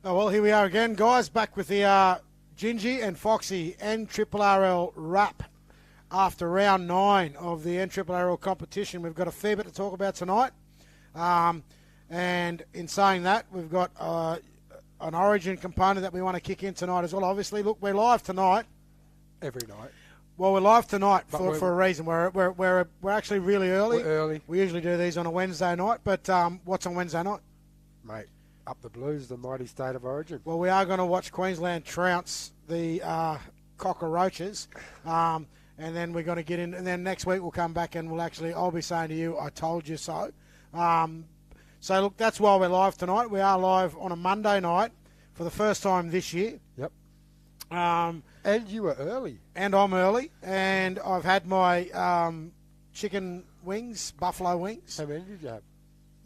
Oh, well, here we are again, guys, back with the Gingy and Foxy NRRRL wrap after round 9 of the NRRRL competition. We've got a fair bit to talk about tonight. And in saying that, we've got an origin component that we want to kick in tonight as well. Obviously, look, we're live tonight. Every night. Well, we're live tonight for a reason. We're actually really early. We're early. We usually do these on a Wednesday night, but what's on Wednesday night? Mate, up the Blues, the mighty state of origin. Well, we are going to watch Queensland trounce the Cockroaches, and then we're going to get in. And then next week we'll come back and I'll be saying to you, I told you so. So look, that's why we're live tonight. We are live on a Monday night for the first time this year. Yep. And you were early. And I'm early, and I've had my chicken wings, buffalo wings. How many did you have?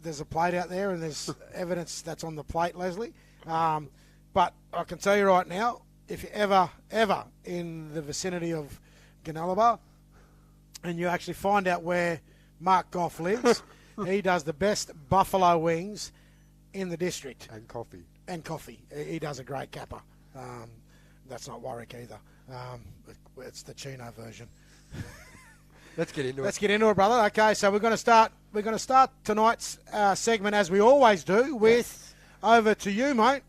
There's a plate out there, and there's evidence that's on the plate, Leslie. But I can tell you right now, if you're ever in the vicinity of Gunnellabar, and you actually find out where Mark Goff lives, he does the best buffalo wings in the district. And coffee. And coffee. He does a great capper. That's not Warwick either. It's the Chino version. Let's get into it. Let's get into it, brother. Okay, so we're going to start tonight's segment as we always do with over to you, mate.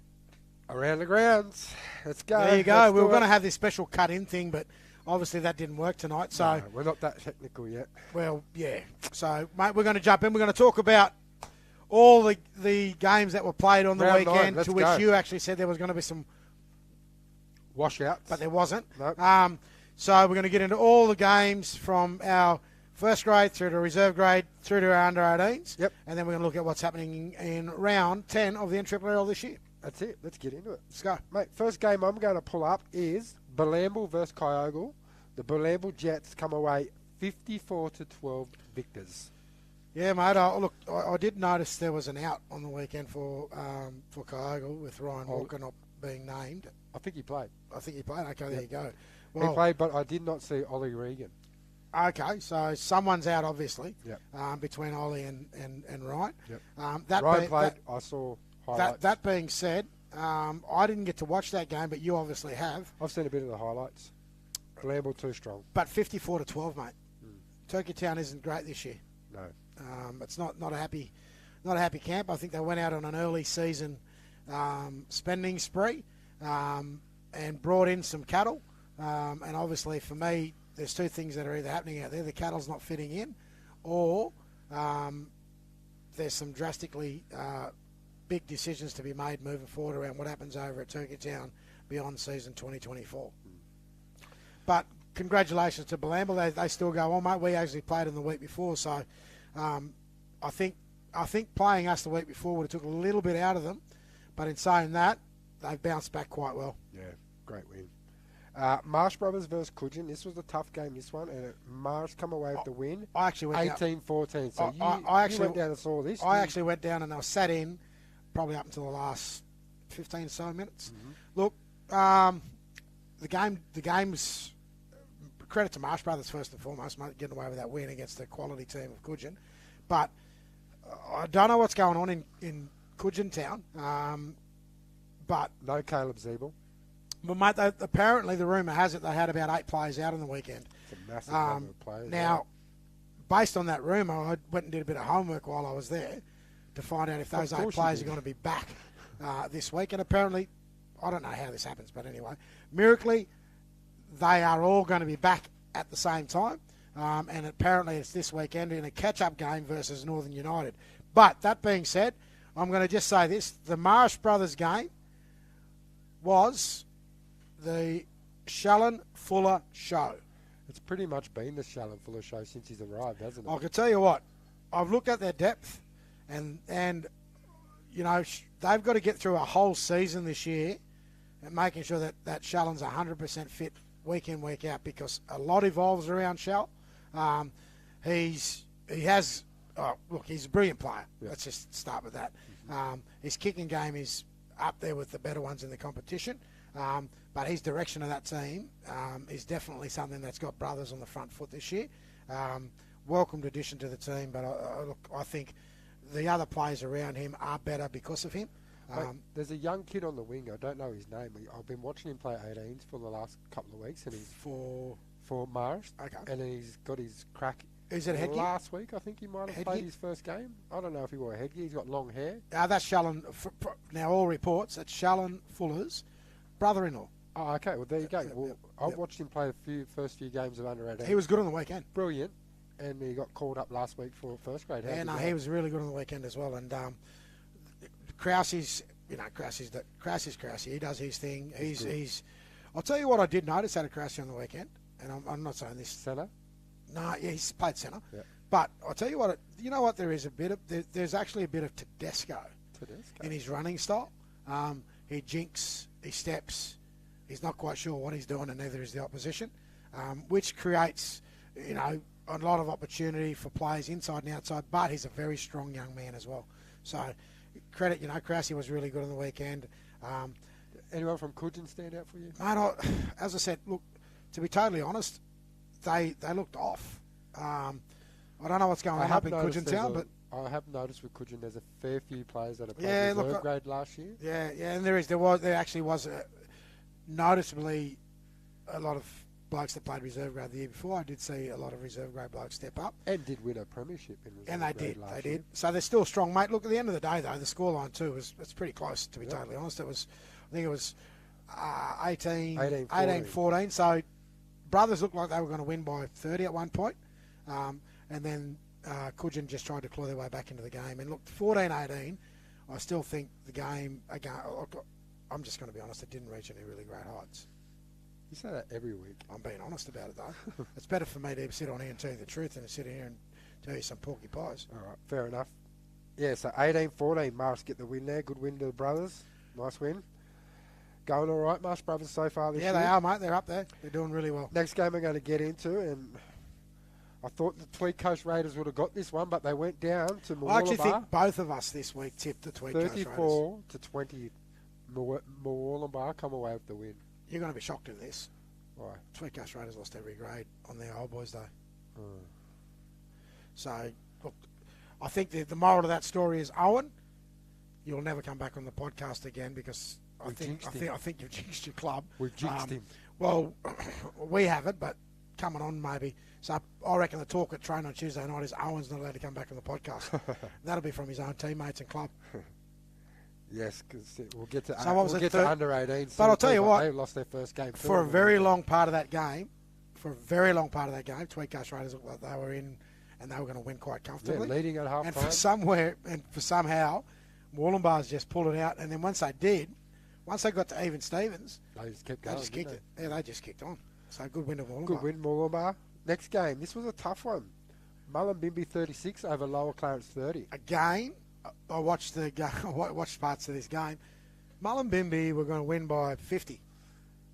Around the grounds. Let's go. There you go. We were going to have this special cut-in thing, but obviously that didn't work tonight. So no, we're not that technical yet. Well, yeah. So, mate, we're going to jump in. We're going to talk about all the games that were played on the weekend, to which you actually said there was going to be some washouts, but there wasn't. Nope. So we're going to get into all the games from our first grade through to reserve grade through to our under-18s. Yep. And then we're going to look at what's happening in round 10 of the NRRRL this year. That's it. Let's get into it. Let's go. Mate, first game I'm going to pull up is Bulambil versus Kyogle. The Bulambil Jets come away 54-12 victors. Yeah, mate. I did notice there was an out on the weekend for Kyogle with Ryan Walker not being named. I think he played. Okay, there you go. Well, he played, but I did not see Ollie Regan. Okay, so someone's out, obviously, between Ollie and Ryan. Yep. Ryan played. I saw highlights. That being said, I didn't get to watch that game, but you obviously have. I've seen a bit of the highlights. Bulambil too strong. But 54-12, mate. Turkey Town isn't great this year. No. It's not a happy camp. I think they went out on an early season spending spree and brought in some cattle. And obviously, for me, there's two things that are either happening out there. The cattle's not fitting in, or there's some drastically big decisions to be made moving forward around what happens over at Turkey Town beyond season 2024. But congratulations to Bulambil. They still go on, mate. We actually played them the week before, so I think playing us the week before would have took a little bit out of them. But in saying that, they've bounced back quite well. Yeah, great win. Marsh Brothers versus Coogin. This was a tough game, this one, and Marsh come away with the win. I actually went 18-14. So you went down and saw this. I actually went down and I sat in probably up until the last 15 or so minutes. Mm-hmm. Look, the game's credit to Marsh Brothers first and foremost, mate, getting away with that win against the quality team of Coogin. But I don't know what's going on in Coogin Town. But no Caleb Zeeble. Well, mate, apparently the rumour has it they had about 8 players out on the weekend. It's a massive number of players. Now, based on that rumour, I went and did a bit of homework while I was there to find out if those 8 players are going to be back this week. And apparently, I don't know how this happens, but anyway, miraculously, they are all going to be back at the same time. And apparently it's this weekend in a catch-up game versus Northern United. But that being said, I'm going to just say this. The Marsh Brothers game was the Shallon Fuller show. It's pretty much been the Shallon Fuller show since he's arrived, hasn't it? I can tell you what, I've looked at their depth, and you know, they've got to get through a whole season this year and making sure that Shallon's 100% fit week in, week out, because a lot evolves around Shall. He's a brilliant player. Yeah. Let's just start with that. His kicking game is up there with the better ones in the competition. But his direction of that team is definitely something that's got brothers on the front foot this year. Welcomed addition to the team, but I think the other players around him are better because of him. There's a young kid on the wing. I don't know his name. I've been watching him play 18s for the last couple of weeks, and he's for Marist. Okay. And he's got his crack. Is it headgear? Last week, I think he might have played his first game. I don't know if he wore a headgear. He's got long hair. That's Shallon. Now, all reports, that's Shallon Fuller's brother-in-law. Oh, okay. Well, there you go. Well, I watched him play the first few games of under 18. He was good on the weekend. Brilliant. And he got called up last week for first grade. He was really good on the weekend as well. And Krause's, Krause. He does his thing. He's. I'll tell you what I did notice out of Krause on the weekend, and I'm not saying this. Centre? No, yeah, he's played centre. Yeah. But I'll tell you what, you know what, there's actually a bit of Tedesco in his running style. He jinks, he steps, he's not quite sure what he's doing, and neither is the opposition, which creates, a lot of opportunity for players inside and outside, but he's a very strong young man as well. So, credit, Krause was really good on the weekend. Anyone from Coogin stand out for you? Mate, as I said, look, to be totally honest, they looked off. I don't know what's going on up in Coogin Town, but I have noticed with Coogin there's a fair few players that have played reserve grade last year. Yeah, and there actually was noticeably a lot of blokes that played reserve grade the year before. I did see a lot of reserve grade blokes step up. And did win a premiership in reserve grade. They did. So they're still strong, mate. Look, at the end of the day, though, the scoreline too it's pretty close, to be totally honest. I think it was 18-14. So Brothers looked like they were going to win by 30 at one point. And then Coogin just tried to claw their way back into the game. And look, 14-18, I still think the game, again, I'm just going to be honest, it didn't reach any really great heights. You say that every week. I'm being honest about it, though. It's better for me to sit on here and tell you the truth than to sit here and tell you some porky pies. All right, fair enough. Yeah, so 18-14, Marsh get the win there. Good win to the Brothers. Nice win. Going all right, Marsh Brothers, so far this year. Yeah, they are, mate. They're up there. They're doing really well. Next game we're going to get into, and I thought the Tweed Coast Raiders would have got this one, but they went down to Mooloolaba. I actually think both of us this week tipped the Tweed Coast Raiders. 34-20, Mooloolaba come away with the win. You're going to be shocked at this. Why? Tweed Coast Raiders lost every grade on their old boys, though. So, look, I think the moral of that story is, Owen, you'll never come back on the podcast again because I think you've jinxed your club. We've jinxed him. Well, we haven't, but coming on maybe. So I reckon the talk at train on Tuesday night is Owen's not allowed to come back on the podcast. That'll be from his own teammates and club. Yes, because we'll get to under 18. But I'll tell you what, they lost their first game for a very long part of that game. Tweed Coast Raiders looked like they were in, and they were going to win quite comfortably. Yeah, leading at half and time. For somehow, Mooloolabars just pulled it out, and then once they got to even Stevens, they just kept going. They just kicked it. Yeah, they just kicked on. So good win of Mooloolaba. Good win, Mooloolaba. Next game, this was a tough one. Mullumbimby 36 over Lower Clarence 30. Again, I watched the game. I watched parts of this game. Mullumbimby were going to win by 50.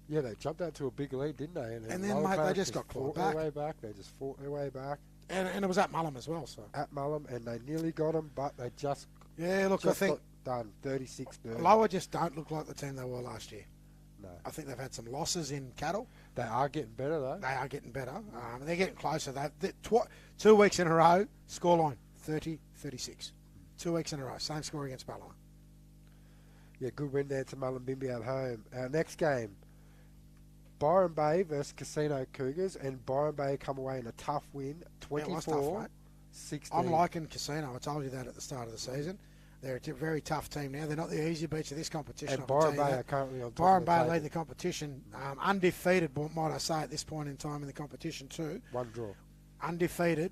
Yeah, they jumped out to a big lead, didn't they? And then mate, they just got clawed back. They just fought their way back. And it was at Mullum as well. So at Mullum, and they nearly got them, but they just I think got done 36-30. Lower just don't look like the team they were last year. No, I think they've had some losses in cattle. They are getting better though. They are getting better. They're getting closer. 2 weeks in a row, scoreline 30-36. 2 weeks in a row, same score against Ballina. Yeah, good win there to Mullumbimby at home. Our next game, Byron Bay versus Casino Cougars, and Byron Bay come away in a tough win, 24-16. I'm liking Casino. I told you that at the start of the season. They're a very tough team now. They're not the easy beats of this competition. And Byron Bay are currently on top. Byron Bay lead the competition, undefeated, might I say, at this point in time in the competition too. One draw. Undefeated.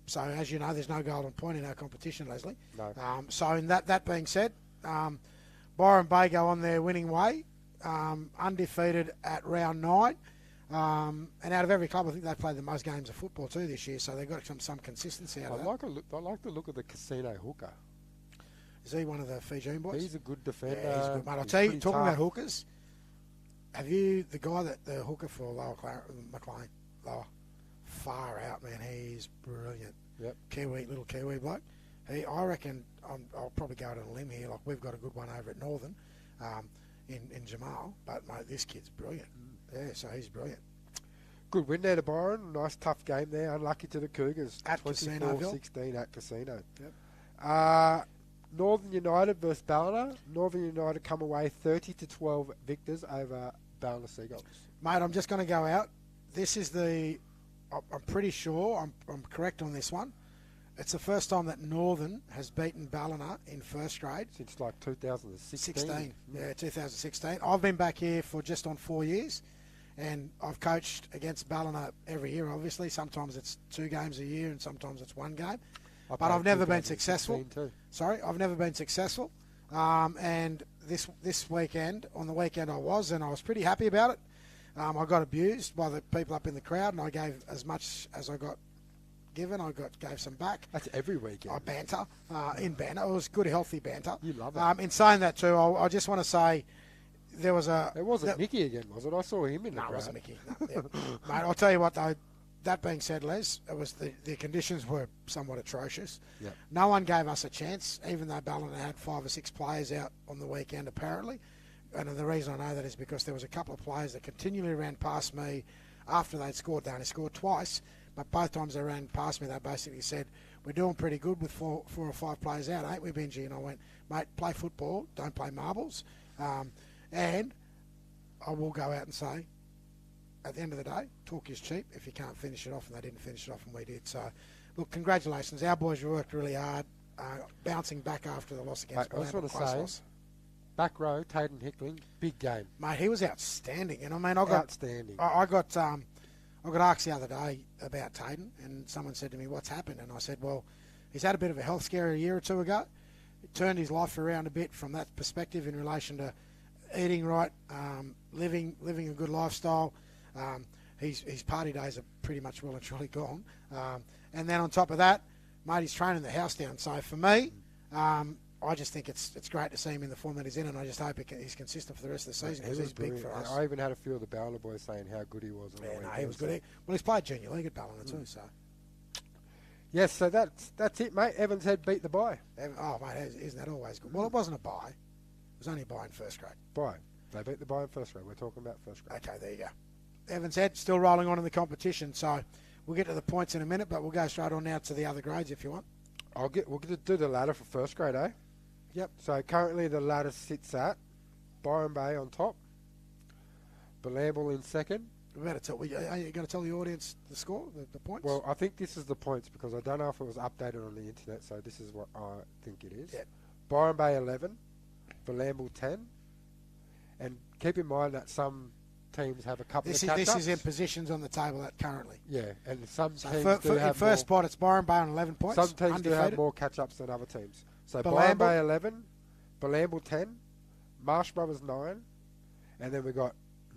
So as you know, there's no golden point in our competition, Leslie. No. So in that being said, Byron Bay go on their winning way, undefeated at round 9. And out of every club, I think they've played the most games of football too this year, so they've got some consistency out of that. I like the look of the Casino hooker. Is he one of the Fijian boys? He's a good defender. Yeah, he's good, mate. I'll tell you, talking about hookers, have you, the hooker for Lower McLean, Lower, far out, man. He's brilliant. Yep. Little Kiwi bloke. I reckon, I'll probably go out on a limb here, like we've got a good one over at Northern, in Jamal, but mate, this kid's brilliant. Yeah, so he's brilliant. Good win there to Byron. Nice tough game there. Unlucky to the Cougars. At Casino. 16 at Casino. Yep. Northern United versus Ballina. Northern United come away 30-12 victors over Ballina Seagulls. Mate, I'm just going to go out. This is I'm pretty sure, I'm correct on this one. It's the first time that Northern has beaten Ballina in first grade. Since like 2016. Yeah, 2016. I've been back here for just on 4 years, and I've coached against Ballina every year, obviously. Sometimes it's 2 games a year, and sometimes it's 1 game. But I've never been successful. Sorry, I've never been successful. And this weekend, on the weekend I was pretty happy about it. I got abused by the people up in the crowd, and I gave as much as I got given. Gave some back. That's every weekend. I banter. In banter. It was good, healthy banter. You love it. In saying that too, I just want to say there was It wasn't Mickey again, was it? I saw him in the crowd. No, it wasn't Mickey. No, yeah. Mate, I'll tell you what though. That being said, Les, it was the conditions were somewhat atrocious. Yep. No one gave us a chance, even though Ballina had 5 or 6 players out on the weekend apparently. And the reason I know that is because there was a couple of players that continually ran past me after they'd scored. They only scored twice, but both times they ran past me, they basically said, "We're doing pretty good with 4 or 5 players out, ain't we, Benji?" And I went, "Mate, play football, don't play marbles." And I will go out and say, at the end of the day, talk is cheap if you can't finish it off, and they didn't finish it off, and we did. So, look, congratulations. Our boys worked really hard, bouncing back after the loss against Mate, I just want to say, back row, Taden Hickling, big game. Mate, he was outstanding. And I mean, outstanding. I got asked the other day about Taden, and someone said to me, "What's happened?" And I said, "Well, he's had a bit of a health scare a year or 2 ago. It turned his life around a bit from that perspective in relation to eating right, living a good lifestyle. His party days are pretty much well and truly gone. And then on top of that, mate, he's training the house down. So for me, I just think it's great to see him in the form that he's in, and I just hope he's consistent for the rest of the season because he's big for us." I even had a few of the Ballina boys saying how good he was. He was good. Well, he's played junior league at Ballina too, so. Yes, so that's it, mate. Evans Head beat the bye. Oh, mate, isn't that always good? Well, it wasn't a bye. It was only a bye in first grade. Bye. They beat the bye in first grade. We're talking about first grade. Okay, there you go. Evans Head still rolling on in the competition, so we'll get to the points in a minute, but we'll go straight on now to the other grades if you want. We'll get to do the ladder for first grade, eh? Yep. So currently the ladder sits at Byron Bay on top, Belamble in second. Are you going to tell the audience the score, the points? Well, I think this is the points because I don't know if it was updated on the internet, so this is what I think it is. Yep. Byron Bay 11, Belamble 10, and keep in mind that some teams have a couple of catch-ups. This is in positions on the table currently. Yeah, and some teams do in have first spot, it's Byron Bay on 11 points. Some teams do have more catch-ups than other teams. So Byron Bay 11, Belamble 10, Marsh Brothers 9, and then we got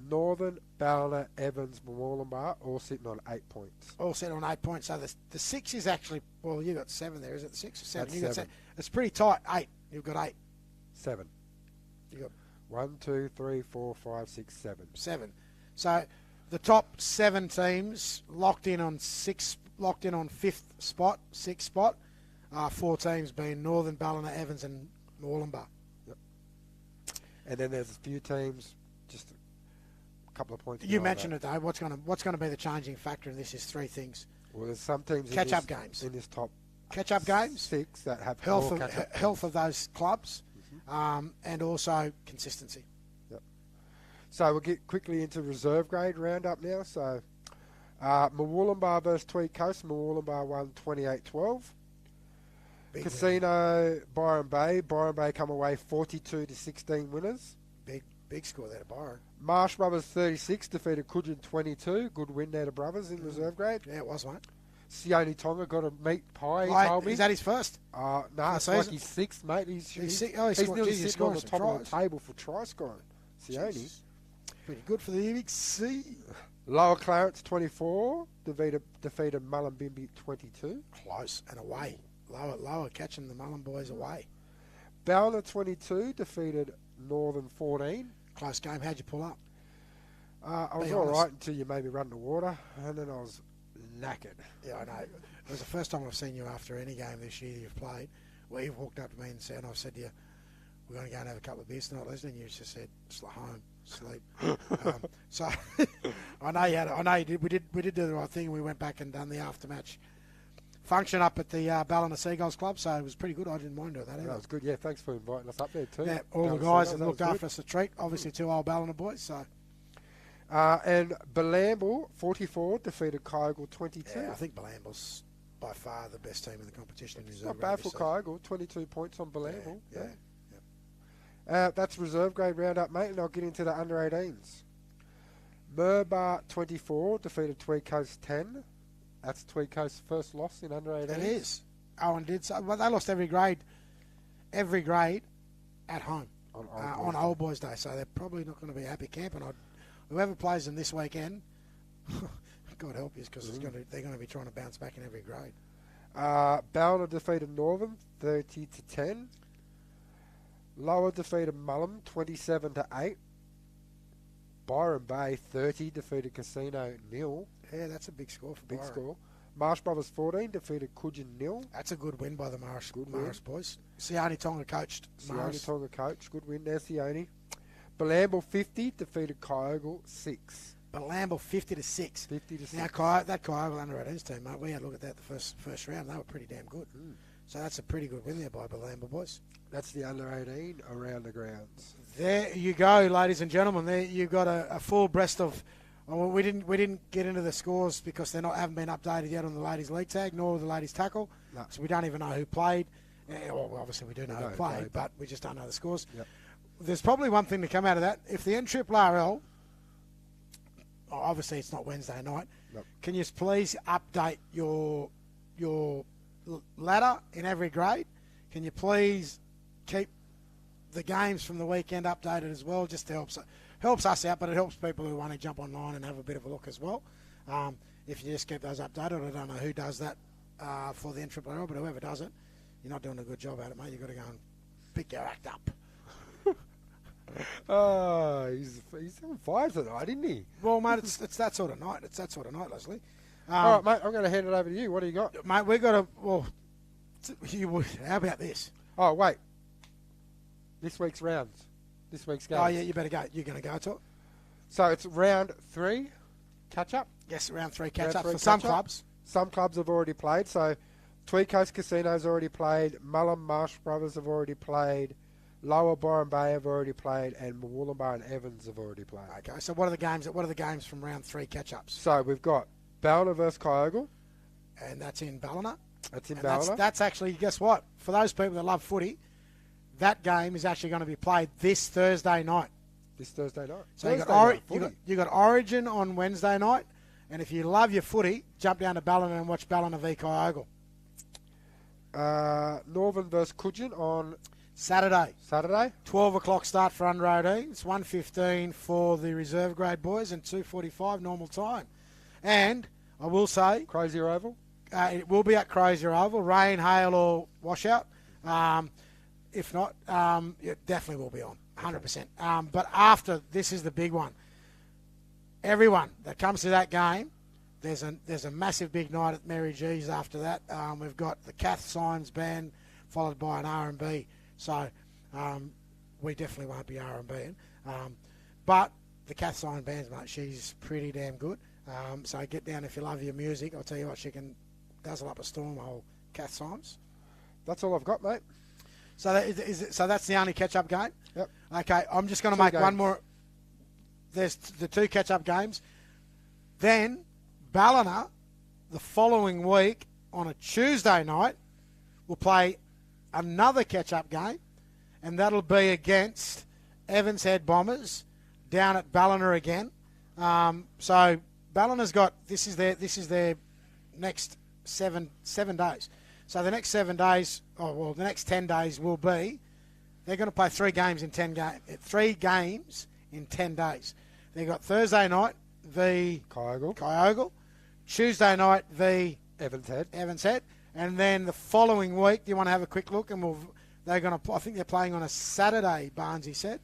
Northern, Ballina, Evans, Mawullumbar all sitting on 8 points. All sitting on 8 points. So the 6 is actually, well, you got 7 there. Is it the 6 or 7? That's 7. It's pretty tight. 8. You've got 8. 7. You got 1, 2, 3, 4, 5, 6, 7. 7. So the top 7 teams locked in on 5th spot, 6th spot. 4 teams being Northern, Ballina, Evans, and Mawullumbar. Yep. And then there's a few teams, just a couple of points. You mentioned it though. What's going to be the changing factor in this is 3 things. Well, there's some teams catch-up games in this top catch-up games, 6 that have health of those clubs, and also consistency. Yep. So we'll get quickly into reserve grade roundup now. So Mawullumbar versus Tweed Coast. Mawullumbar won 28-12. Casino, Byron Bay. Byron Bay come away 42-16 winners. Big score there to Byron. Marsh Brothers 36 defeated Coogin 22. Good win there to Brothers in reserve grade. Yeah, it was, mate. Sione Tonga got a meat pie, he told me. Is that his first? No, it's like his 6th, mate. He's nearly sitting on the top of the table for try scoring. Sione. Pretty good for the Big C. Lower Clarence 24 defeated Mullumbimby 22. Close and away. Lower catching the Mullen boys away. Ballina 22 defeated Northern 14. Close game. How'd you pull up? I was all right until you made me run to water, and then I was knackered. Yeah, I know. It was the first time I've seen you after any game this year you've played, where you've walked up to me and said, I've said to you, we're going to go and have a couple of beers tonight, Leslie, and you just said, home, sleep. So I know you did. We did do the right thing. We went back and done the aftermatch function up at the Ballina Seagulls Club, so it was pretty good. I didn't mind doing that either. That was good, yeah. Thanks for inviting us up there too. Yeah, all the guys that looked after us a treat. Obviously, 2 old Ballina boys. So. And Belamble, 44, defeated Kyogle, 22. Yeah, I think Belamble's by far the best team in the competition. It's not bad for Kyogle, 22 points on Belamble. Yeah. That's reserve grade roundup, mate, and I'll get into the under 18s. Merbar, 24, defeated Tweed Coast, 10. That's Tweed Coast's first loss in under 18s. It is. Owen did so. Well, they lost every grade at home on Old Boys Day, so they're probably not going to be a happy camp. And whoever plays them this weekend, God help you, because they're going to be trying to bounce back in every grade. Ballina defeated Northern, 30-10. Lower defeated Mullum, 27-8. Byron Bay, 30, defeated Casino, 0. Yeah, that's a big score for Big Byron. score. Marsh Brothers, 14, defeated Coogin, 0. That's a good win by the Marsh boys. Sione Tonga coached Marsh. Sione Tonga coach. Good win there, Sione. Belamble, 50, defeated Kyogle, 6. Belamble 50-6. 50-6. Now, that Kyogle under 18s team, mate, we had a look at that the first round. They were pretty damn good. So that's a pretty good win there by Belamble boys. That's the under 18 around the grounds. There you go, ladies and gentlemen. There you've got a full breast of. Well, we didn't get into the scores because haven't been updated yet on the ladies' league tag nor the ladies' tackle. No. So we don't even know who played. Well, obviously we do know who played, but we just don't know the scores. Yep. There's probably one thing to come out of that. If the NRRRL, obviously it's not Wednesday night, can you please update your ladder in every grade? Can you please keep the games from the weekend updated as well, just to helps us out, but it helps people who want to jump online and have a bit of a look as well. If you just keep those updated, I don't know who does that for the NRRRL, but whoever does it, you're not doing a good job at it, mate. You've got to go and pick your act up. He's on fire tonight, isn't he? Well, mate, it's that sort of night. It's that sort of night, Leslie. All right, mate, I'm going to hand it over to you. What do you got? Mate, we've got how about this? Oh, wait. This week's rounds. This week's games. Oh, yeah, you better go. You're going to go to it? So it's round 3, catch-up? Yes, round 3 catch-up for some clubs. Some clubs have already played. So Tweed Coast Casino's already played. Mullum Marsh Brothers have already played. Lower Byron Bay have already played. And Wollongbar and Evans have already played. Okay, so what are the games from round 3 catch-ups? So we've got Ballina versus Kyogle. And that's in Ballina. That's in Ballina. That's actually, guess what? For those people that love footy, that game is actually going to be played this Thursday night. This Thursday night. So you got Origin on Wednesday night, and if you love your footy, jump down to Ballina and watch Ballina v Kyogle. Northern versus Coogin on Saturday. 12 o'clock start for under 18s, 1:15 for the reserve grade boys, and 2:45 normal time. And I will say, Crozier Oval. It will be at Crozier Oval, rain, hail, or washout. If not, it definitely will be on, 100%. But after, this is the big one. Everyone that comes to that game, there's a massive big night at Mary G's after that. We've got the Kath Symes band, followed by an R&B. So we definitely won't be R&Bing. But the Kath Symes band, mate, she's pretty damn good. So get down if you love your music. I'll tell you what, she can dazzle up a storm, old Kath Symes. That's all I've got, mate. So that's the only catch-up game? Yep. Okay, I'm just going to make one more. There's the 2 catch-up games. Then Ballina, the following week, on a Tuesday night, will play another catch-up game, and that'll be against Evans Head Bombers down at Ballina again. So Ballina's got, this is their next seven days. So the next 7 days, the next 10 days will be, they're going to play 3 games in 10 days. They've got Thursday night, the Kyogle. Tuesday night, the Evans Head. And then the following week, do you want to have a quick look? And I think they're playing on a Saturday, Barnesy said.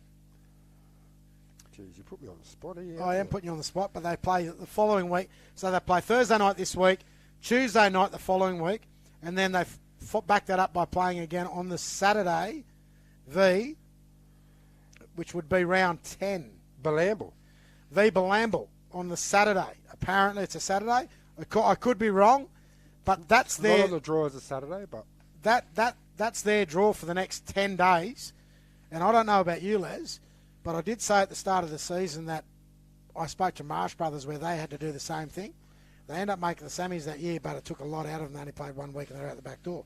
Jeez, you put me on the spot here. I am putting you on the spot, but they play the following week. So they play Thursday night this week, Tuesday night the following week, and then they back that up by playing again on the Saturday, which would be round 10. Belamble On the Saturday. Apparently it's a Saturday. I could be wrong, But that's Not on the draw as a Saturday, but that's their draw for the next 10 days. And I don't know about you, Les, but I did say at the start of the season that I spoke to Marsh Brothers where they had to do the same thing. They ended up making the semis that year, but it took a lot out of them. They only played 1 week and they're out the back door.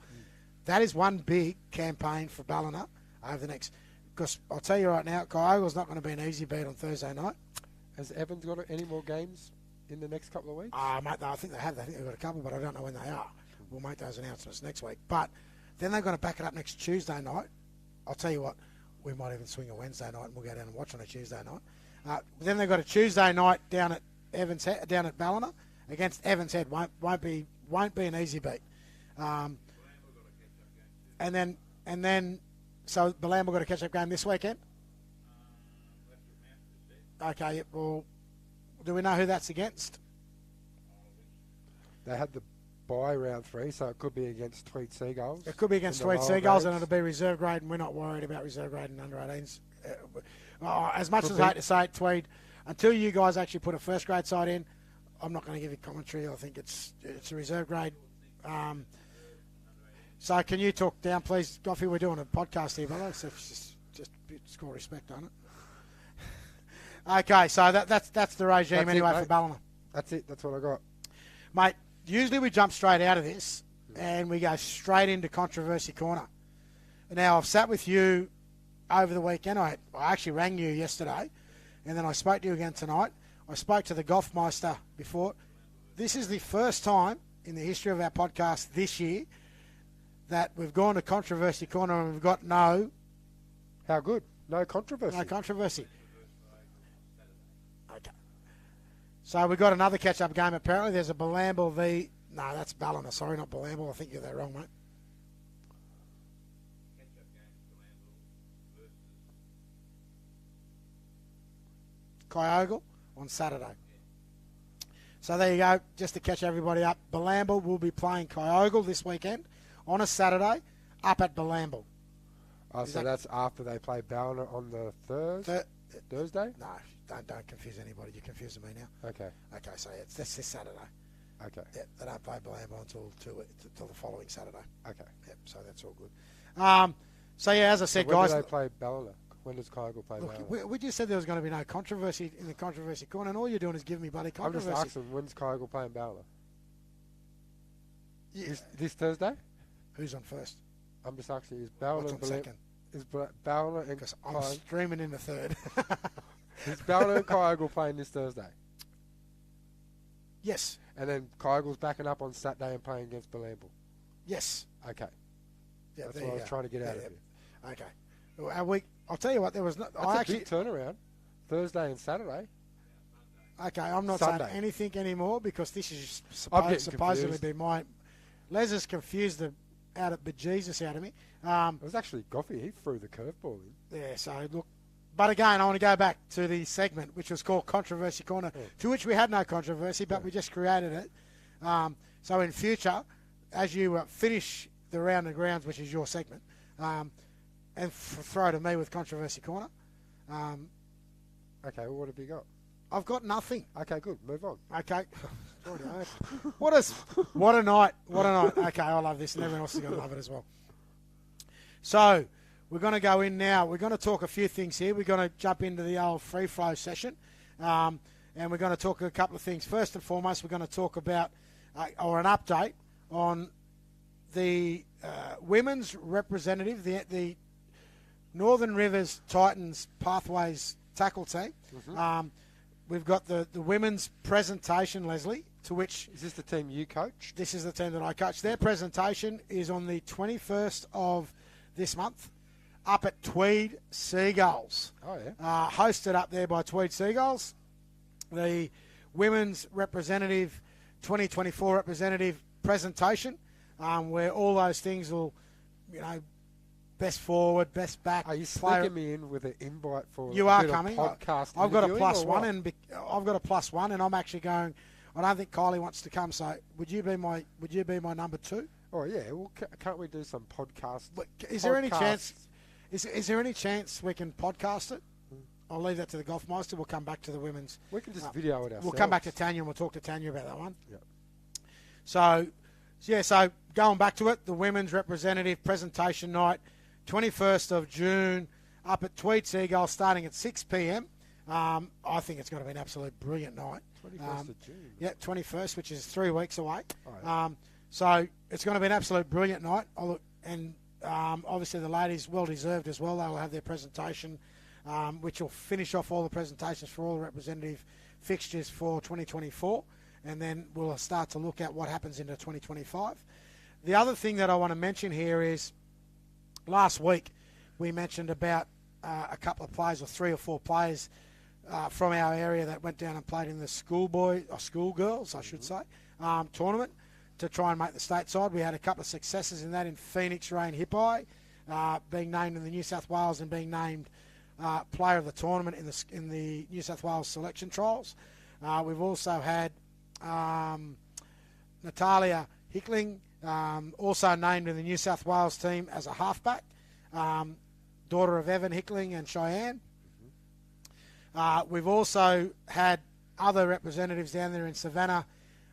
That is one big campaign for Ballina over the next... Because I'll tell you right now, Kyogle's not going to be an easy beat on Thursday night. Has Evans got any more games in the next couple of weeks? Mate, I think they have. I think they've got a couple, but I don't know when they are. We'll make those announcements next week. But then they're going to back it up next Tuesday night. I'll tell you what, we might even swing a Wednesday night and we'll go down and watch on a Tuesday night. Then they've got a Tuesday night down at Ballina against Evans Head. Won't be an easy beat. And then so Balamba got a catch-up game this weekend. Okay, well, do we know who that's against? They had the bye round 3, so it could be against Tweed Seagulls. It could be against Tweed Seagulls, and it'll be reserve grade, and we're not worried about reserve grade and under 18s. As much as I hate to say it, Tweed, until you guys actually put a first grade side in, I'm not going to give you commentary. I think it's a reserve grade. So can you talk down, please, Goffy? We're doing a podcast here, brother. So just score respect on it. Okay, so that's the regime for Ballina. That's it. That's what I got. Mate, usually we jump straight out of this and we go straight into Controversy Corner. Now, I've sat with you over the weekend. I actually rang you yesterday and then I spoke to you again tonight. I spoke to the Golfmeister before. This is the first time in the history of our podcast this year that we've gone to Controversy Corner and we've got no... How good? No controversy. No controversy. Okay. So we've got another catch-up game apparently. There's a Balamba v... No, that's Ballina. Sorry, not Balamba. I think you're there wrong, mate. Kyogle on Saturday. So there you go. Just to catch everybody up, Balamba will be playing Kyogle this weekend on a Saturday up at Balamba. Oh, so that's after they play Ballina on the Thursday? No, don't confuse anybody. You're confusing me now. Okay. Okay, so that's this Saturday. Okay. Yeah, they don't play Balamba until the following Saturday. Okay. Yep, so that's all good. So, yeah, as I said, when guys... do they play Ballina? When does Kyogle play Ballina? We just said there was going to be no controversy in the Controversy Corner, and all you're doing is giving me bloody controversy. I'm just asking, when's Kyogle playing Ballina? Yeah. This Thursday? Who's on first? I'm just asking, is Ballina on second? Is Ballina and Because I'm streaming in the third. Is Ballina and Kyogle playing this Thursday? Yes. And then Kyogle's backing up on Saturday and playing against Balamba? Yes. Okay. Yeah, that's what I was trying to get out of you. Okay. I'll tell you what, there was no... That's a big turnaround. Thursday and Saturday. Okay, I'm not Sunday. saying anything anymore because this is supposedly be my... Les has confused the bejesus out of me. It was actually Goffey. He threw the curveball in. Yeah, so look... But again, I want to go back to the segment which was called Controversy Corner, to which we had no controversy, but we just created it. So in future, as you finish the round and grounds, which is your segment, and throw to me with Controversy Corner. Okay, well, what have you got? I've got nothing. Okay, good. Move on. Okay. What a night. What a night. Okay, I love this, and everyone else is going to love it as well. So, we're going to go in now. We're going to talk a few things here. We're going to jump into the old free flow session, and we're going to talk a couple of things. First and foremost, we're going to talk about, or an update on the women's representative, the Northern Rivers Titans Pathways tackle team. Mm-hmm. We've got the women's presentation, Leslie, to which... Is this the team you coach? This is the team that I coach. Their presentation is on the 21st of this month up at Tweed Seagulls. Oh, yeah. Hosted up there by Tweed Seagulls. The women's representative, 2024 representative presentation, where all those things will, best forward, best back. Are you sneaking me in with an invite for you are coming? Podcast I've got a +1, and I've got a +1, and I'm actually going. I don't think Kylie wants to come, so would you be my number 2? Oh yeah, well, can't we do some podcast? Is there any chance? Is there any chance we can podcast it? I'll leave that to the Golfmeister. We'll come back to the women's. We can just video it ourselves. We'll come back to Tanya and we'll talk to Tanya about that one. Yep. So So going back to it, the women's representative presentation night, 21st of June, up at Tweed Seagull, starting at 6 p.m. I think it's going to be an absolute brilliant night. 21st of June. Yeah, 21st, which is 3 weeks away. Oh. So it's going to be an absolute brilliant night. Obviously the ladies, well-deserved as well. They will have their presentation, which will finish off all the presentations for all the representative fixtures for 2024. And then we'll start to look at what happens into 2025. The other thing that I want to mention here is last week we mentioned about a couple of players, or 3 or 4 players from our area that went down and played in the schoolgirls, I should say, tournament to try and make the state side. We had a couple of successes in that in Phoenix Rain Hippi, being named in the New South Wales and being named player of the tournament in the New South Wales selection trials. We've also had Natalia Hickling, also named in the New South Wales team as a halfback, daughter of Evan Hickling and Cheyenne. We've also had other representatives down there in Savannah,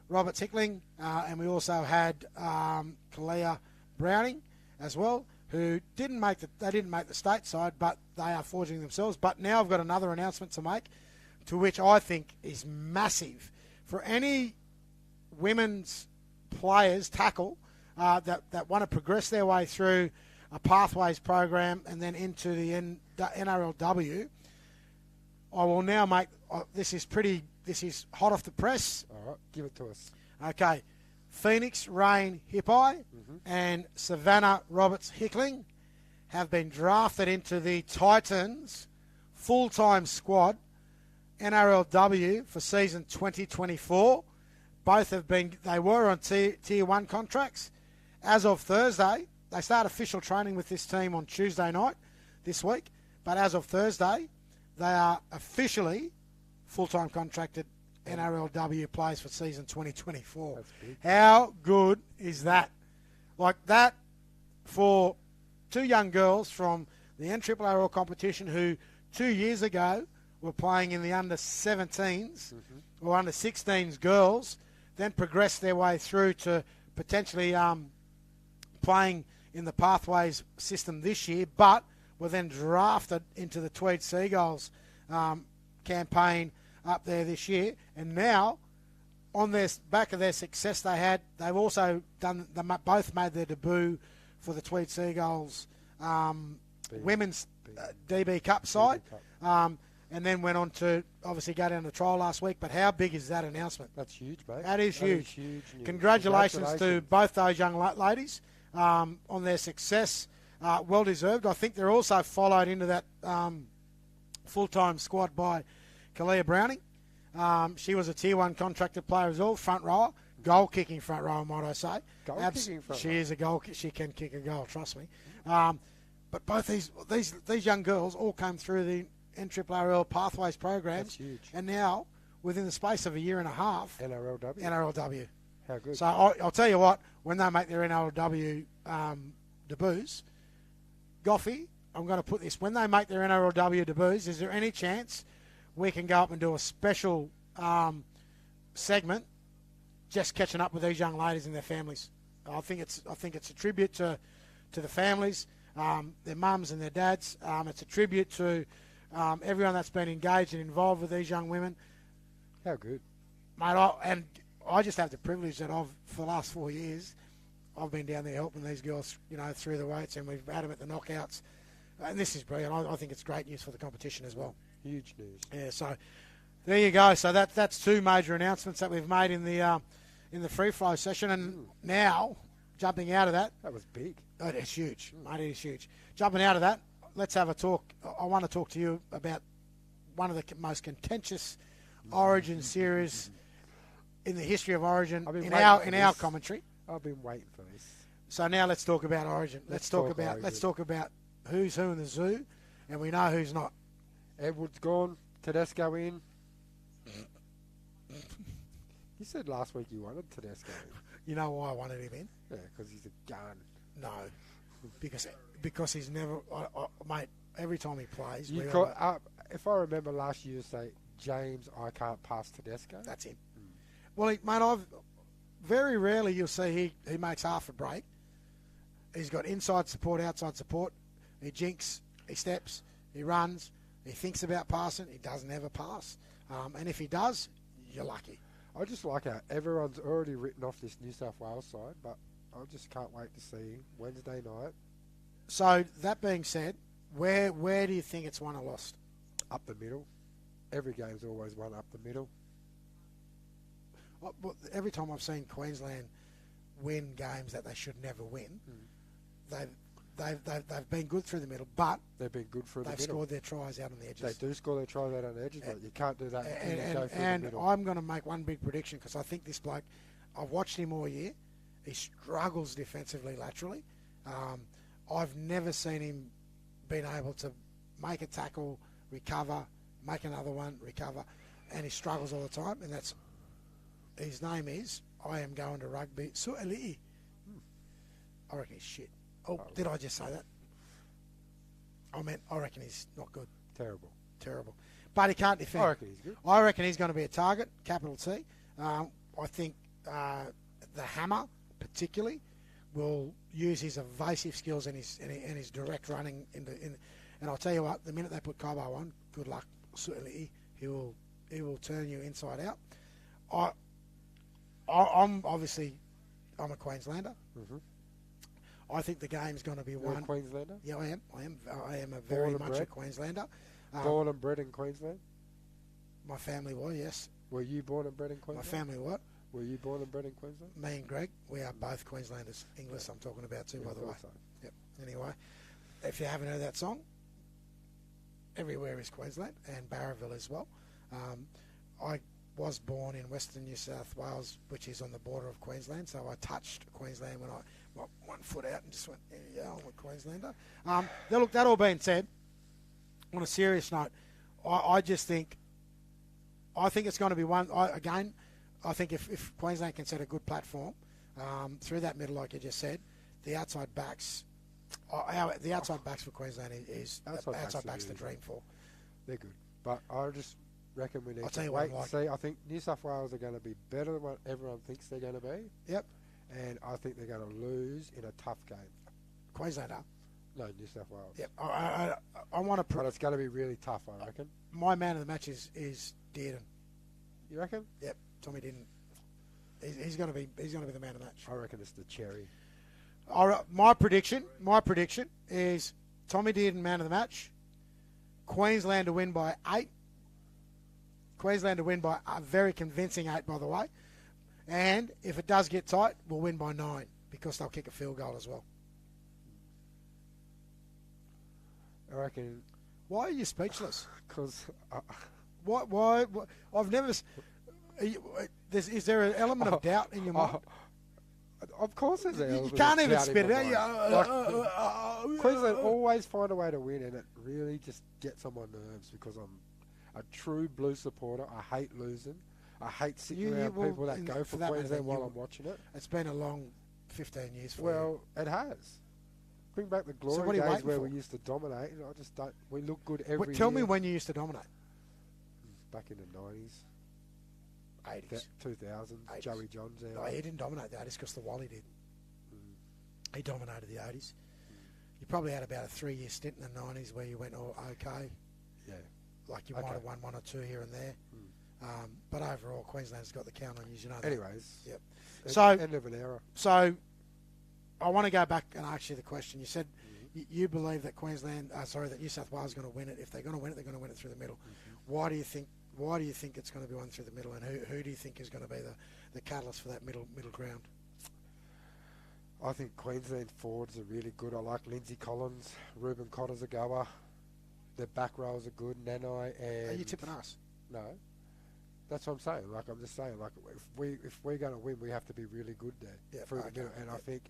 Robert Hickling, and we also had Kalia Browning as well, who didn't make the state side, but they are forging themselves. But now I've got another announcement to make, to which I think is massive for any women's players, tackle, that want to progress their way through a pathways program and then into the NRLW. I will now make this is hot off the press. All right, give it to us. Okay, Phoenix Rain Hippi and Savannah Roberts Hickling have been drafted into the Titans full-time squad NRLW for season 2024. Both they were on tier 1 contracts. As of Thursday, they start official training with this team on Tuesday night this week, but as of Thursday, they are officially full-time contracted NRLW players for season 2024. That's big. How good is that? Like that for 2 young girls from the NRRRL competition who 2 years ago were playing in the under-17s or under-16s girls, then progressed their way through to potentially playing in the Pathways system this year, but were then drafted into the Tweed Seagulls campaign up there this year. And now, on their back of their success they've also both made their debut for the Tweed Seagulls women's DB Cup side. And then went on to obviously go down the trial last week. But how big is that announcement? That's huge, mate. That is huge. Huge Congratulations to both those young ladies on their success. Well deserved. I think they're also followed into that full-time squad by Kalia Browning. She was a tier 1 contracted player as well, front rower, goal-kicking front rower, might I say. She is a goal. She can kick a goal, trust me. But both these young girls all came through the NRRRL Pathways programs. That's huge. And now, within the space of a year and a half, NRLW. How good. So I'll tell you what, when they make their NRLW debuts, Goffy, I'm going to put this, when they make their NRLW debuts, is there any chance we can go up and do a special segment just catching up with these young ladies and their families? I think it's a tribute to the families, their mums and their dads. It's a tribute to everyone that's been engaged and involved with these young women. How good. Mate, I just have the privilege that for the last 4 years, I've been down there helping these girls, through the weights, and we've had them at the knockouts. And this is brilliant. I think it's great news for the competition as well. Huge news. Yeah, so there you go. So that's 2 major announcements that we've made in the free flow session. And now, jumping out of that. That was big. Oh, it's huge. Mate, it is huge. Jumping out of that, let's have a talk. I want to talk to you about one of the most contentious Origin series in the history of Origin in our commentary. I've been waiting for this. So now let's talk about Origin. Let's talk about who's who in the zoo, and we know who's not. Edwards gone. Tedesco in. You said last week you wanted Tedesco in. You know why I wanted him in? Yeah, because he's a gun. No, because he's never, mate. Every time he plays, if I remember last year, say James, I can't pass Tedesco. That's it. Well, mate, very rarely you'll see he makes half a break. He's got inside support, outside support. He jinks, he steps, he runs, he thinks about passing. He doesn't ever pass. And if he does, you're lucky. I just like how everyone's already written off this New South Wales side, but I just can't wait to see Wednesday night. So, that being said, where do you think it's won or lost? Up the middle. Every game's always won up the middle. Every time I've seen Queensland win games that they should never win, they've been good through the middle, but they've been good through the middle. They've scored their tries out on the edges. They do score their tries out on the edges, but you can't do that until you go through the middle. And I'm going to make one big prediction because I think this bloke, I've watched him all year. He struggles defensively laterally. I've never seen him being able to make a tackle, recover, make another one, recover, and he struggles all the time. And that's his name is I am going to rugby. Su'ali'i. I reckon he's shit. Oh, did I just say that? I reckon he's not good. Terrible. But he can't defend. I reckon he's good. I reckon he's going to be a target, capital T. I think the hammer, particularly, will use his evasive skills and his direct running and I'll tell you what, the minute they put Cobo on, good luck, Su'ali'i. He will turn you inside out. I'm a Queenslander. Mm-hmm. I think the game's going to be won. You're a Queenslander? Yeah, I am. I am a very much a Queenslander. Born and bred in Queensland? My family were, yes. Were you born and bred in Queensland? My family were. Were you born and bred in Queensland? Me and Greg, we are both Queenslanders. English, I'm talking about too, by the way. So. Yep. Anyway, if you haven't heard that song, everywhere is Queensland and Barraville as well. I was born in Western New South Wales, which is on the border of Queensland, so I touched Queensland when I got 1 foot out and just went, yeah, I'm a Queenslander. Look, that all being said, on a serious note, I think it's going to be one. I think if Queensland can set a good platform through that middle, like you just said, the outside backs, the outside backs for Queensland is outside backs the dream for. They're good, but I just reckon we need to wait and see. I think New South Wales are going to be better than what everyone thinks they're going to be. Yep. And I think they're going to lose in a tough game. Queensland are? No, New South Wales. Yep. I want to. But it's going to be really tough, I reckon. My man of the match is Dearden. You reckon? Yep. Tommy Dearden. He's going to be the man of the match. I reckon it's the cherry. All right, my prediction is Tommy Dearden man of the match. Queensland to win by 8. Queensland to win by a very convincing 8, by the way. And if it does get tight, we'll win by 9 because they'll kick a field goal as well. I reckon. Why are you speechless? Because. Why? I've never. Is there an element of doubt in your mind? Of course there's an element. You can't even spit it out. Queensland always find a way to win, and it really just gets on my nerves because I'm a true blue supporter. I hate losing. I hate sitting around people that go for Queensland while I'm watching it. It's been a long 15 years for you. Well, it has. Bring back the glory days where we used to dominate. And I just don't. We look good every year. Tell me when you used to dominate. Back in the 90s. 80s. 2000s. Joey Johns. No, he didn't dominate the 80s because the Wally did. He dominated the 80s. You probably had about a 3-year stint in the 90s where you went, okay. Yeah. Like you might have won 1 or 2 here and there. But overall, Queensland's got the count on you. You know that. Anyways. Yep. End of an era. So, I want to go back and ask you the question. You said you believe that that New South Wales is going to win it. If they're going to win it, they're going to win it through the middle. Why do you think it's going to be won through the middle, and who do you think is going to be the catalyst for that middle ground? I think Queensland forwards are really good. I like Lindsay Collins, Ruben Cotter's a goer. Their back rows are good. Nanai and. Are you tipping us? No, that's what I'm saying. Like I'm just saying, like if we're going to win, we have to be really good there through the middle. And I think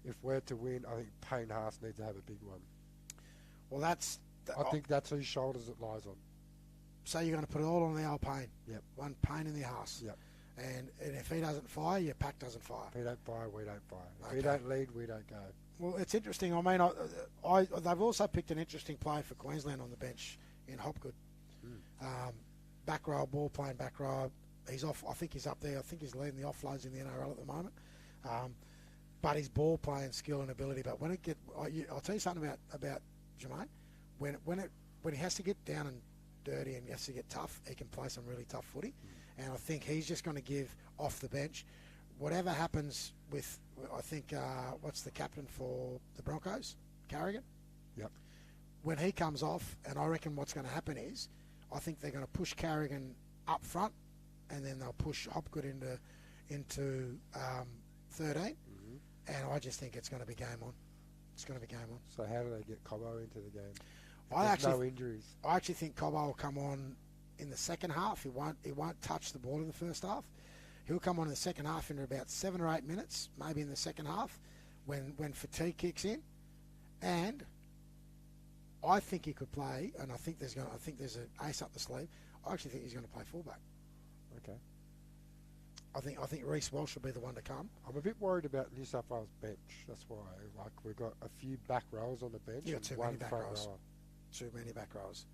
if we're to win, I think Payne Haas needs to have a big one. Well, I think that's whose shoulders it lies on. So you're going to put it all on the old Payne. Yep. One Payne in the Haas. Yep. And if he doesn't fire, your pack doesn't fire. If he don't fire, we don't fire. If we don't lead, we don't go. Well, it's interesting. I mean, they've also picked an interesting player for Queensland on the bench in Hopgood. Back row, ball playing back row, He's off. I think he's up there. I think he's leading the offloads in the NRL at the moment. But his ball playing skill and ability. But when it I'll tell you something about Jermaine. When he has to get down and dirty and he has to get tough, he can play some really tough footy. And I think he's just going to give off the bench. Whatever happens with, I think, what's the captain for the Broncos? Carrigan? Yep. When he comes off, and I reckon what's going to happen is, I think they're going to push Carrigan up front, and then they'll push Hopgood into 13. And I just think it's going to be game on. It's going to be game on. So how do they get Cobbo into the game? No injuries. I actually think Cobbo will come on in the second half. He won't touch the ball in the first half. He'll come on in the second half in about 7 or 8 minutes, maybe in the second half, when fatigue kicks in. And I think he could play, and I think there's an ace up the sleeve. I actually think he's going to play fullback. Okay. I think Reece Walsh will be the one to come. I'm a bit worried about New South Wales bench. That's why, we've got a few back rows on the bench. You got too many back rows. Too many back rows.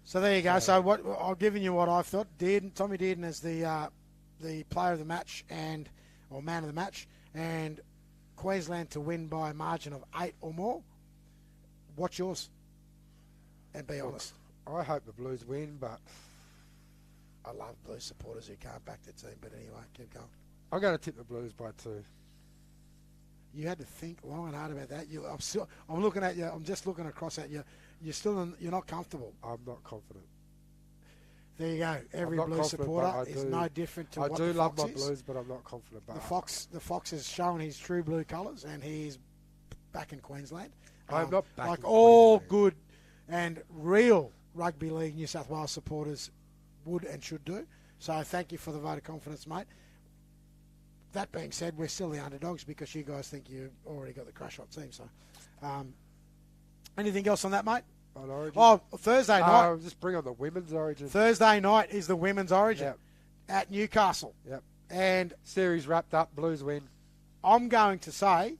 So there you go. So what I've given you what I thought. Tommy Dearden as the player of the match or man of the match, and Queensland to win by a margin of 8 or more. What's yours? And be honest. I hope the Blues win, but I love Blues supporters who can't back the team. But anyway, keep going. I'm going to tip the Blues by 2. You had to think long and hard about that. I'm looking at you. I'm just looking across at you. You're not comfortable. I'm not confident. There you go. Every Blues supporter is no different to what the Fox is. I do love my Blues, but I'm not confident. But the Fox has shown his true blue colours, and he's back in Queensland. I'm not back like in all Queensland. Good and real rugby league New South Wales supporters would and should do. So thank you for the vote of confidence, mate. That being said, we're still the underdogs because you guys think you've already got the crush hot team. So, anything else on that, mate? On Origin? Oh, Thursday night. I'll just bring on the women's Origin. Thursday night is the women's Origin at Newcastle. Yep. And series wrapped up. Blues win. I'm going to say,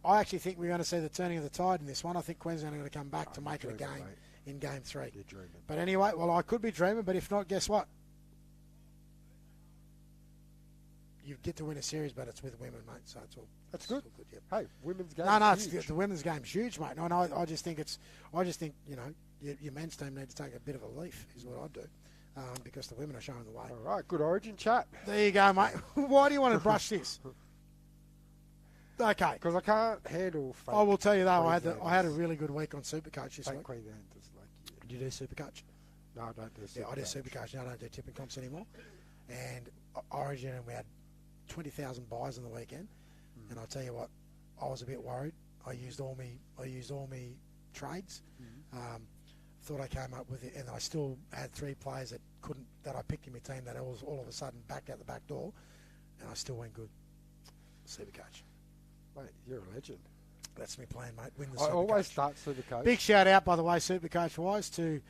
I actually think we're going to see the turning of the tide in this one. I think Queensland are going to come back to make it a game in Game 3. You're dreaming. But anyway, well, I could be dreaming, but if not, guess what? You get to win a series, but it's with women, mate. So it's all. That's good. All good, yep. Hey, women's game. No, the women's game's huge, mate. No, I just think your men's team need to take a bit of a leaf, is what I do, because the women are showing the way. All right, good Origin chat. There you go, mate. Why do you want to brush this? Okay. Because I can't handle. I will tell you though, I had a really good week on Supercoach this week. Queenslanders, Did you do Supercoach? No, I don't do Supercoach. Yeah, I do Supercoach. Now I don't do tipping comps anymore. And Origin, and we had 20,000 buys on the weekend. And I'll tell you what, I was a bit worried. I used all me trades. Thought I came up with it, and I still had 3 players that I picked in my team that was all of a sudden backed out the back door, and I still went good. Supercoach. Mate, you're a legend. That's me playing, mate. Win the I Supercoach. always start Supercoach. Big shout out, by the way, Supercoach-wise, to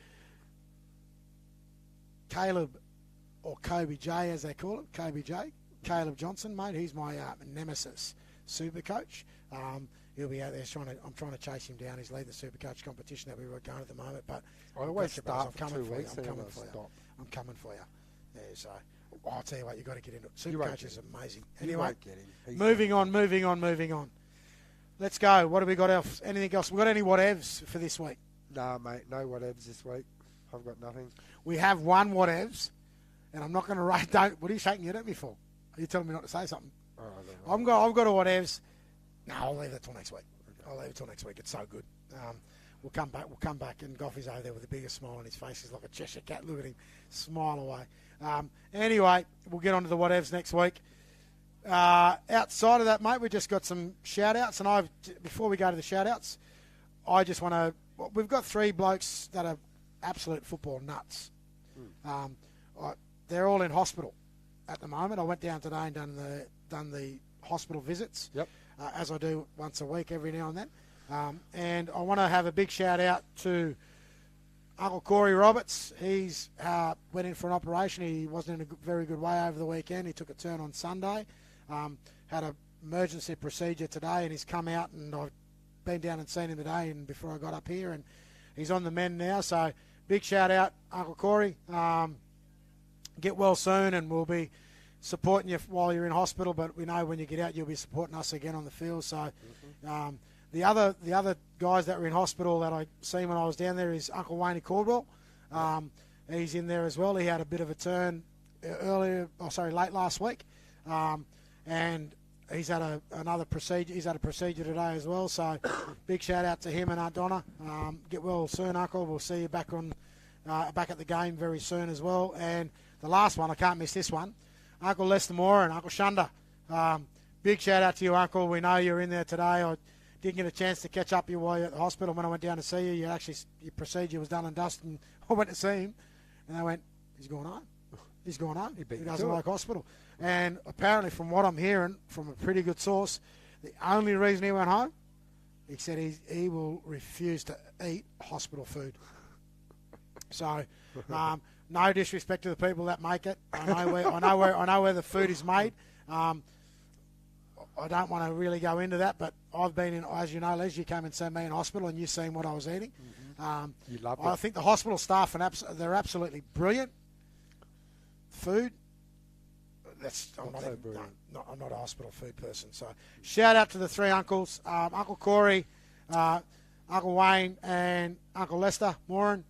Caleb, or Kobe J, as they call him, Kobe J. Caleb Johnson, mate. He's my nemesis Supercoach. He'll be out there I'm trying to chase him down. He's leading the Supercoach competition that we were going at the moment. But I always start for 2 weeks. I'm coming for you. Yeah, so I'll tell you what, you've got to get into it. Supercoach is amazing. Anyway, moving on. Let's go. What have we got else? Anything else? We got any whatevs for this week? Nah, mate. No whatevs this week. I've got nothing. We have one whatevs, and I'm not going to write. What are you shaking your head at me for? Are you telling me not to say something? I've got a whatevs. No, I'll leave that till next week. Okay. I'll leave it till next week. It's so good. We'll come back, and Goffy's over there with the biggest smile on his face. He's like a Cheshire cat. Look at him, smile away. Anyway, we'll get on to the whatevs next week. Outside of that, mate, we just got some shout-outs, and before we go to the shout-outs, I just want to. We've got 3 blokes that are absolute football nuts. They're all in hospital at the moment. I went down today and done the hospital visits. Yep. As I do once a week, every now and then. And I want to have a big shout out to Uncle Corey Roberts. He's went in for an operation. He wasn't in a very good way over the weekend. He took a turn on Sunday. Had an emergency procedure today, and he's come out, and I've been down and seen him today and before I got up here, and he's on the mend now. So big shout out, Uncle Corey. get well soon, and we'll be supporting you while you're in hospital. But we know when you get out, you'll be supporting us again on the field. So the other guys that were in hospital that I seen when I was down there is Uncle Wayne Caldwell. He's in there as well. He had a bit of a turn late last week, and he's had another procedure. He's had a procedure today as well. So big shout out to him and Aunt Donna. Get well soon, Uncle. We'll see you back at the game very soon as well. And the last one, I can't miss this one. Uncle Lester Moore and Uncle Shunda. Big shout out to you, Uncle. We know you're in there today. I didn't get a chance to catch up you while you're at the hospital. When I went down to see you, your procedure was done and dusted, and I went to see him, and they went, he's gone home. He's gone home. He doesn't like hospital. And apparently, from what I'm hearing from a pretty good source, the only reason he went home, he said he will refuse to eat hospital food. So, no disrespect to the people that make it. I know where the food is made. I don't want to really go into that, but I've been in, as you know, Les, you came and seen me in hospital, and you've seen what I was eating. You loved it. I think the hospital staff they're absolutely brilliant. Food. I'm not a hospital food person. So shout out to the three uncles, Uncle Corey, Uncle Wayne, and Uncle Lester Moran.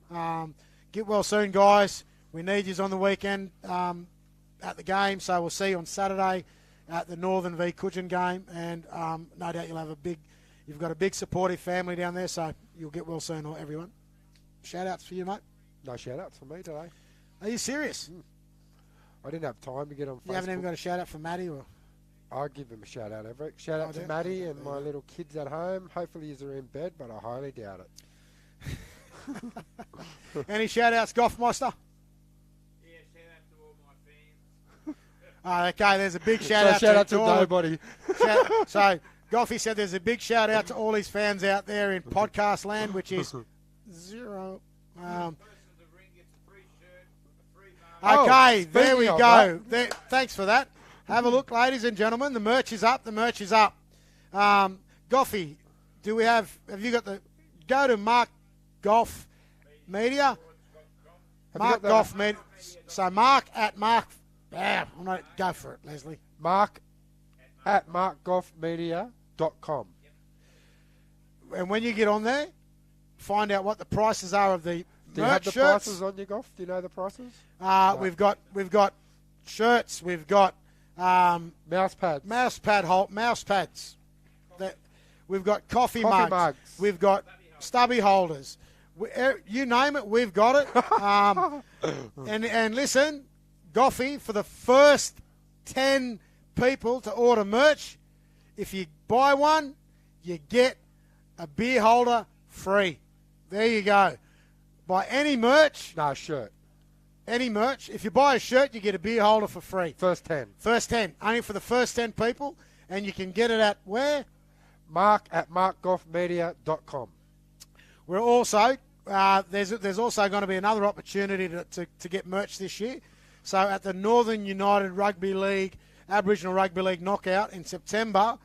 Get well soon, guys. We need yous on the weekend at the game, so we'll see you on Saturday at the Northern v Coogin game, and no doubt you've got a big supportive family down there, so you'll get well soon, everyone. Shout outs for you, mate. No shout outs for me today. Are you serious? I didn't have time to get on Facebook. You haven't even got a shout out for Maddie? Or? I'll give him a shout out, Everett. Shout out to Maddie and my little kids at home. Hopefully you're in bed, but I highly doubt it. Any shout outs, Goffmeister? Yeah, shout out to all my fans. Okay, there's a big shout out to nobody. So Goffy said there's a big shout out to all his fans out there in podcast land, which is 0. Okay, there we go. Thanks for that. Have a look, ladies and gentlemen. The merch is up. Goffy, have you got go to Mark Golf Media. Mark Golf Media. So Mark. Go for it, Leslie. Mark at markgolfmedia.com. And when you get on there, find out what the prices are of the Do you have the shirts. prices on your golf? Do you know the prices? We've got shirts. We've got mouse pads. Mouse pads. We've got coffee mugs. We've got stubby holders. You name it, we've got it. And listen, Goffy, for the first 10 people to order merch, if you buy one, you get a beer holder free. There you go. Buy any merch. No, shirt. Any merch. If you buy a shirt, you get a beer holder for free. First 10. First 10. Only for the first 10 people. And you can get it at where? Mark at markgolfmedia.com. We're also, there's also going to be another opportunity to get merch this year. So at the Northern United Rugby League, Aboriginal Rugby League Knockout in September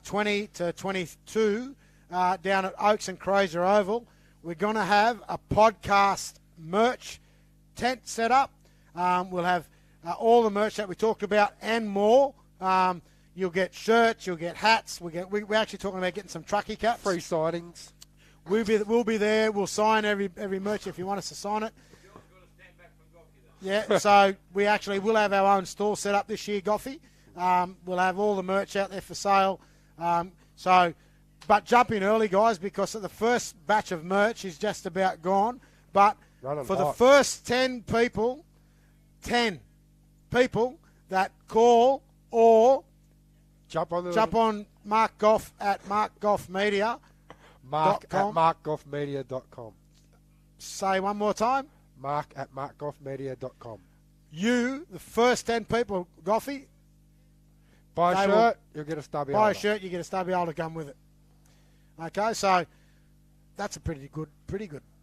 20 to 22 down at Oaks and Crozier Oval, we're going to have a podcast merch tent set up. We'll have all the merch that we talked about and more. You'll get shirts, you'll get hats. We're actually talking about getting some truckie caps. Free signings. We'll be there. We'll sign every merch if you want us to sign it. Yeah, so we actually will have our own store set up this year, Goffy. We'll have all the merch out there for sale. But jump in early, guys, because the first batch of merch is just about gone. But for the first 10 people that call or jump on Mark Goff at Mark Goff Media. Mark at markgolfmedia.com. Say one more time. Mark at markgolfmedia.com. You, the first 10 people, Goffy. Buy a shirt, you'll get a stubby holder. Buy a shirt, you get a stubby holder to come with it. Okay, so that's a pretty good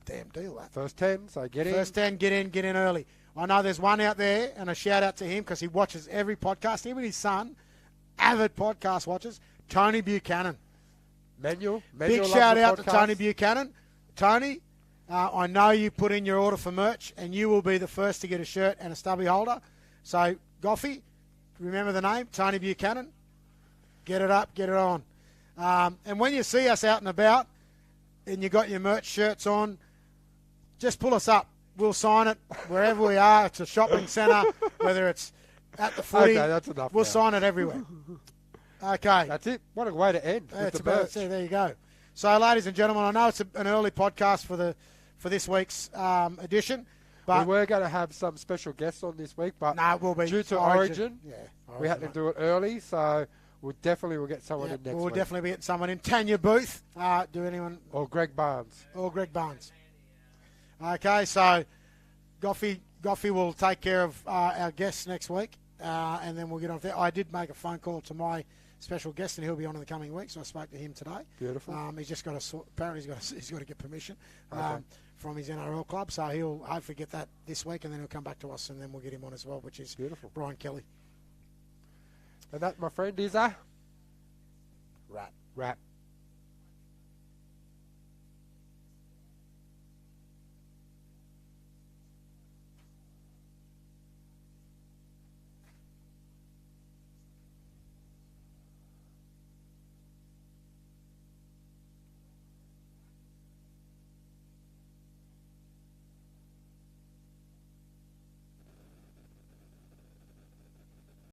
damn deal, that. First 10, so get in. First 10, get in early. I know there's one out there, and a shout out to him because he watches every podcast. Him and his son, avid podcast watchers, Tony Buchanan. Manuel Big shout out to Tony Buchanan. Tony, I know you put in your order for merch, and you will be the first to get a shirt and a stubby holder. So, Goffy, remember the name, Tony Buchanan. Get it up, get it on. And when you see us out and about, and you got your merch shirts on, just pull us up. We'll sign it wherever we are. It's a shopping centre, whether it's at the footy. Okay, that's enough. We'll now. sign it everywhere. Okay. That's it. What a way to end. That's with the merch. there you go. So, ladies and gentlemen, I know it's an early podcast for this week's edition. But we were going to have some special guests on this week, but no, it will be due to Origin, we had to it. do it early, so we'll definitely get someone in next week. We'll definitely be getting someone in. Tanya Booth. Or Greg Barnes. Okay, so Goffy will take care of our guests next week, and then we'll get on there. I did make a phone call to my special guest, and he'll be on in the coming week, so I spoke to him today. Beautiful. He's just got to apparently he's got to get permission from his NRRRL club, so he'll hopefully get that this week, and then he'll come back to us, and then we'll get him on as well, which is beautiful. Brian Kelly. And that, my friend, is a rat.